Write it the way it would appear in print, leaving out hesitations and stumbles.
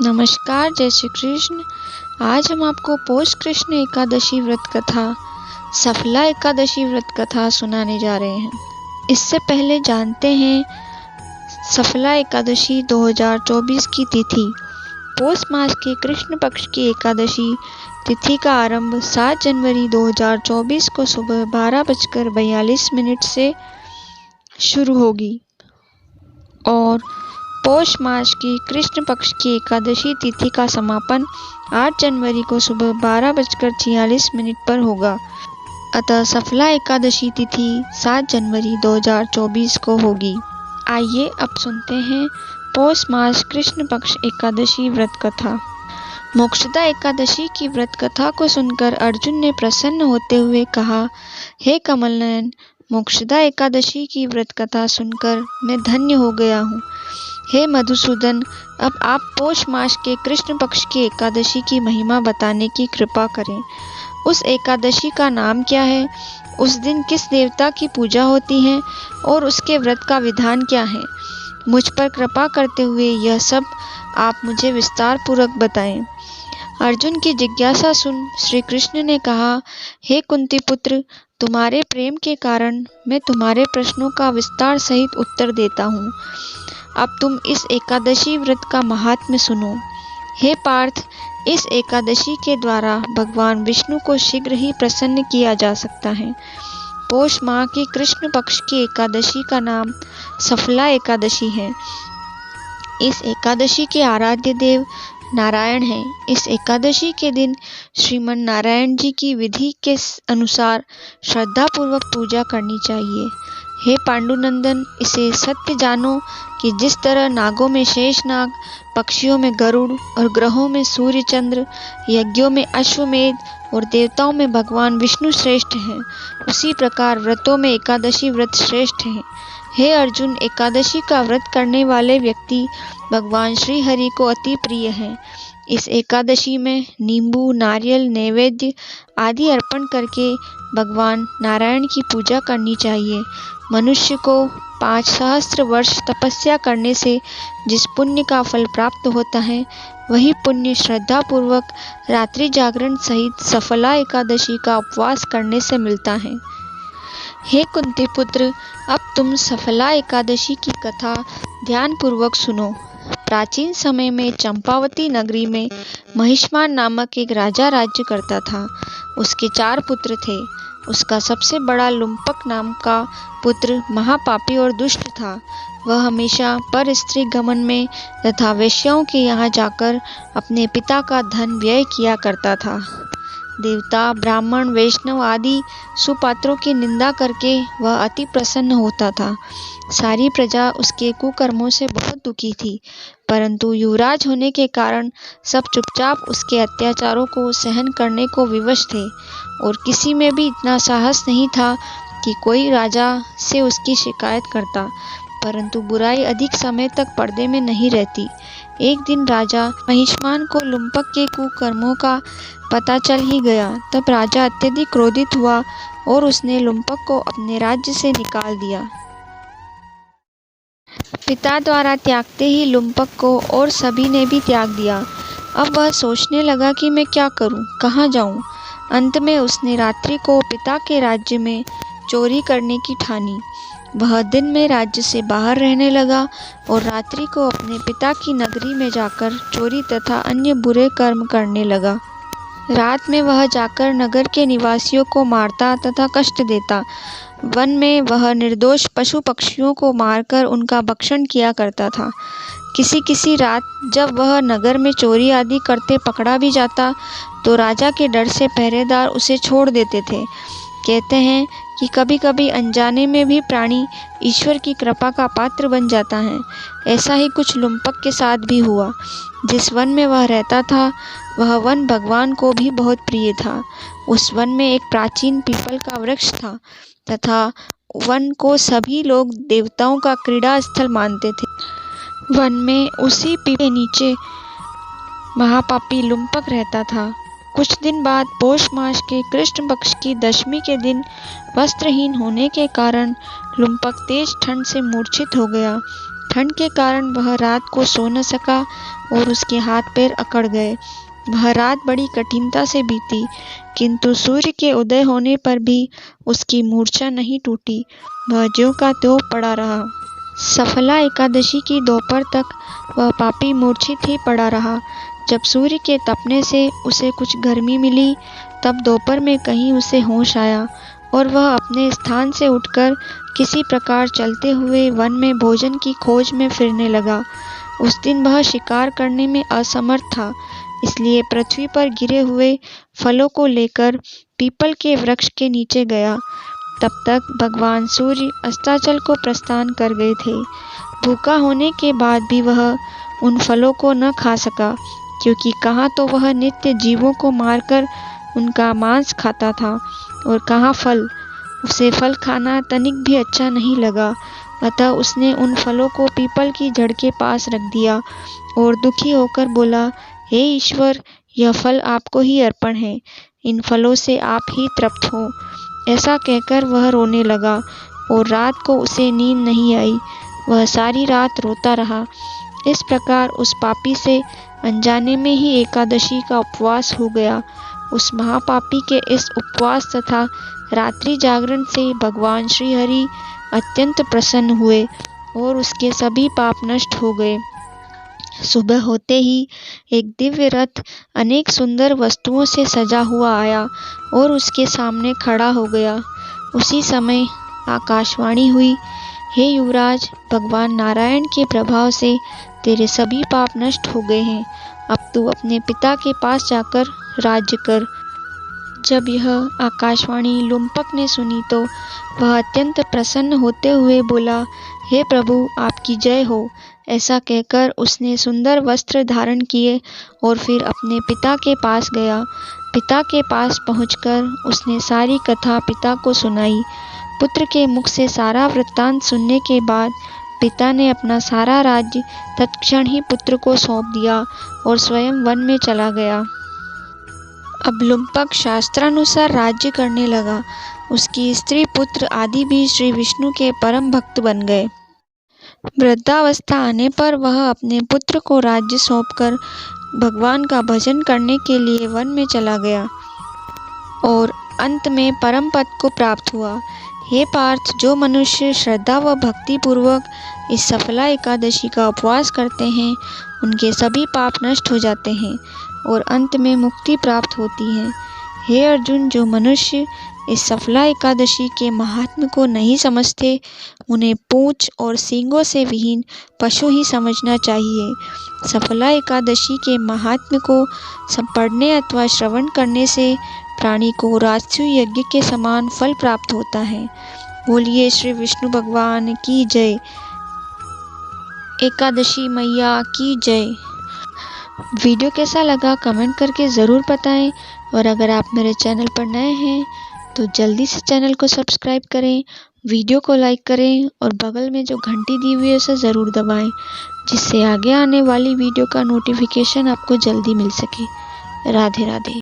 नमस्कार, जय श्री कृष्ण। आज हम आपको पौष कृष्ण एकादशी व्रत कथा सफला एकादशी व्रत कथा सुनाने जा रहे हैं। इससे पहले जानते हैं सफला एकादशी 2024 की तिथि। पौष मास के कृष्ण पक्ष की एकादशी तिथि का आरंभ 7 जनवरी 2024 को सुबह 12:42 से शुरू होगी और पौष मास की कृष्ण पक्ष की एकादशी तिथि का समापन 8 जनवरी को सुबह 12:46 पर होगा। अतः सफला एकादशी तिथि 7 जनवरी 2024 को होगी। आइए अब सुनते हैं पौष मास कृष्ण पक्ष एकादशी व्रत कथा। मोक्षदा एकादशी की व्रत कथा को सुनकर अर्जुन ने प्रसन्न होते हुए कहा, हे कमलनयन, मोक्षदा एकादशी की व्रत कथा सुनकर मैं धन्य हो गया हूँ। हे मधुसूदन, अब आप पौष मास के कृष्ण पक्ष की एकादशी की महिमा बताने की कृपा करें। उस एकादशी का नाम क्या है, उस दिन किस देवता की पूजा होती है और उसके व्रत का विधान क्या है। मुझ पर कृपा करते हुए यह सब आप मुझे विस्तार पूर्वक बताएं। अर्जुन की जिज्ञासा सुन श्री कृष्ण ने कहा, हे कुंती पुत्र, तुम्हारे प्रेम के कारण मैं तुम्हारे प्रश्नों का विस्तार सहित उत्तर देता हूँ। अब तुम इस एकादशी व्रत का महात्म्य सुनो। हे पार्थ, इस एकादशी के द्वारा भगवान विष्णु को शीघ्र ही प्रसन्न किया जा सकता है। पौष माह की कृष्ण पक्ष की एकादशी का नाम सफला एकादशी है। इस एकादशी के आराध्य देव नारायण हैं। इस एकादशी के दिन श्रीमन नारायण जी की विधि के अनुसार श्रद्धापूर्वक पूजा करनी चाहिए। हे पांडुनंदन, इसे सत्य जानो कि जिस तरह नागों में शेषनाग, पक्षियों में गरुड़ और ग्रहों में सूर्य चंद्र, यज्ञों में अश्वमेध और देवताओं में भगवान विष्णु श्रेष्ठ हैं, उसी प्रकार व्रतों में एकादशी व्रत श्रेष्ठ है। हे अर्जुन, एकादशी का व्रत करने वाले व्यक्ति भगवान श्री हरि को अति प्रिय हैं। इस एकादशी में नींबू, नारियल, नैवेद्य आदि अर्पण करके भगवान नारायण की पूजा करनी चाहिए। मनुष्य को 5 सहस्त्र वर्ष तपस्या करने से जिस पुण्य का फल प्राप्त होता है, वही पुण्य श्रद्धापूर्वक रात्रि जागरण सहित सफला एकादशी का उपवास करने से मिलता है। हे कुंती पुत्र, अब तुम सफला एकादशी की कथा ध्यानपूर्वक सुनो। प्राचीन समय में चंपावती नगरी में महिष्मान नामक एक राजा राज्य करता था। उसके 4 पुत्र थे। उसका सबसे बड़ा लुम्पक नाम का पुत्र महापापी और दुष्ट था। वह हमेशा पर स्त्री गमन में तथा वेश्याओं के यहाँ जाकर अपने पिता का धन व्यय किया करता था। देवता, ब्राह्मण, वैष्णव आदि सुपात्रों की निंदा करके वह अति प्रसन्न होता था। सारी प्रजा उसके कुकर्मों से बहुत दुखी थी, परंतु युवराज होने के कारण सब चुपचाप उसके अत्याचारों को सहन करने को विवश थे और किसी में भी इतना साहस नहीं था कि कोई राजा से उसकी शिकायत करता। परंतु बुराई अधिक समय तक पर्दे में नहीं रहती। एक दिन राजा महिष्मान को लुम्पक के कुकर्मों का पता चल ही गया। तब राजा अत्यधिक क्रोधित हुआ और उसने लुम्पक को अपने राज्य से निकाल दिया। पिता द्वारा त्यागते ही लुम्पक को और सभी ने भी त्याग दिया। अब वह सोचने लगा कि मैं क्या करूं, कहाँ जाऊं। अंत में उसने रात्रि को पिता के राज्य में चोरी करने की ठानी। वह दिन में राज्य से बाहर रहने लगा और रात्रि को अपने पिता की नगरी में जाकर चोरी तथा अन्य बुरे कर्म करने लगा। रात में वह जाकर नगर के निवासियों को मारता तथा कष्ट देता। वन में वह निर्दोष पशु पक्षियों को मारकर उनका भक्षण किया करता था। किसी रात जब वह नगर में चोरी आदि करते पकड़ा भी जाता तो राजा के डर से पहरेदार उसे छोड़ देते थे। कहते हैं कि कभी कभी अनजाने में भी प्राणी ईश्वर की कृपा का पात्र बन जाता है। ऐसा ही कुछ लुम्पक के साथ भी हुआ। जिस वन में वह रहता था, वह वन भगवान को भी बहुत प्रिय था। उस वन में एक प्राचीन पीपल का वृक्ष था तथा वन को सभी लोग देवताओं का क्रीड़ा स्थल मानते थे। वन में उसी पीपल के नीचे महापापी लुम्पक रहता था। कुछ दिन बाद पौष मास के कृष्ण पक्ष की दशमी के दिन वस्त्रहीन होने के कारण लुम्पक तेज ठंड से मूर्छित हो गया। ठंड के कारण वह रात को सो न सका और उसके हाथ पैर अकड़ गए। वह रात बड़ी कठिनता से बीती, किंतु सूर्य के उदय होने पर भी उसकी मूर्छा नहीं टूटी। वह ज्यों का त्यों पड़ा रहा। सफला एकादशी की दोपहर तक वह पापी मूर्छित ही पड़ा रहा। जब सूर्य के तपने से उसे कुछ गर्मी मिली, तब दोपहर में कहीं उसे होश आया और वह अपने स्थान से उठकर किसी प्रकार चलते हुए वन में भोजन की खोज में फिरने लगा। उस दिन वह शिकार करने में असमर्थ था, इसलिए पृथ्वी पर गिरे हुए फलों को लेकर पीपल के वृक्ष के नीचे गया। तब तक भगवान सूर्य अस्ताचल को प्रस्थान कर गए थे। भूखा होने के बाद भी वह उन फलों को न खा सका, क्योंकि कहाँ तो वह नित्य जीवों को मारकर उनका मांस खाता था और कहाँ फल। उसे फल खाना तनिक भी अच्छा नहीं लगा, अतः उसने उन फलों को पीपल की जड़ के पास रख दिया और दुखी होकर बोला, हे ईश्वर, यह फल आपको ही अर्पण है, इन फलों से आप ही तृप्त हो। ऐसा कहकर वह रोने लगा और रात को उसे नींद नहीं आई। वह सारी रात रोता रहा। इस प्रकार उस पापी से अनजाने में ही एकादशी का उपवास हो गया। उस महापापी के इस उपवास तथा रात्रि जागरण से भगवान श्री हरि अत्यंत प्रसन्न हुए और उसके सभी पाप नष्ट हो गए। सुबह होते ही एक दिव्य रथ अनेक सुंदर वस्तुओं से सजा हुआ आया और उसके सामने खड़ा हो गया। उसी समय आकाशवाणी हुई, हे युवराज, भगवान नारायण के प्रभाव से तेरे सभी पाप नष्ट हो गए हैं। अब तू अपने पिता के पास जाकर राज्य कर। जब यह आकाशवाणी लुम्पक ने सुनी तो वह अत्यंत प्रसन्न होते हुए बोला, हे प्रभु, आपकी जय हो। ऐसा कहकर उसने सुंदर वस्त्र धारण किए और फिर अपने पिता के पास गया। पिता के पास पहुंचकर उसने सारी कथा पिता को सुनाई। पुत्र के मुख से सारा वृत्तांत सुनने के बाद पिता ने अपना सारा राज्य तत्क्षण ही पुत्र को सौंप दिया और स्वयं वन में चला गया। अब लुम्पक शास्त्रानुसार राज्य करने लगा। उसकी स्त्री पुत्र आदि भी श्री विष्णु के परम भक्त बन गए। वृद्धावस्था आने पर वह अपने पुत्र को राज्य सौंपकर भगवान का भजन करने के लिए वन में चला गया और अंत में परम पद को प्राप्त हुआ। हे पार्थ, जो मनुष्य श्रद्धा व भक्ति पूर्वक इस सफला एकादशी का उपवास करते हैं, उनके सभी पाप नष्ट हो जाते हैं और अंत में मुक्ति प्राप्त होती है। हे अर्जुन, जो मनुष्य इस सफला एकादशी के महात्म्य को नहीं समझते, उन्हें पूंछ और सींगों से विहीन पशु ही समझना चाहिए। सफला एकादशी के महात्म्य को पढ़ने अथवा श्रवण करने से प्राणी को राजसूय यज्ञ के समान फल प्राप्त होता है। बोलिए श्री विष्णु भगवान की जय। एकादशी मैया की जय। वीडियो कैसा लगा कमेंट करके ज़रूर बताएं और अगर आप मेरे चैनल पर नए हैं तो जल्दी से चैनल को सब्सक्राइब करें, वीडियो को लाइक करें और बगल में जो घंटी दी हुई है उसे ज़रूर दबाएं, जिससे आगे आने वाली वीडियो का नोटिफिकेशन आपको जल्दी मिल सके। राधे राधे।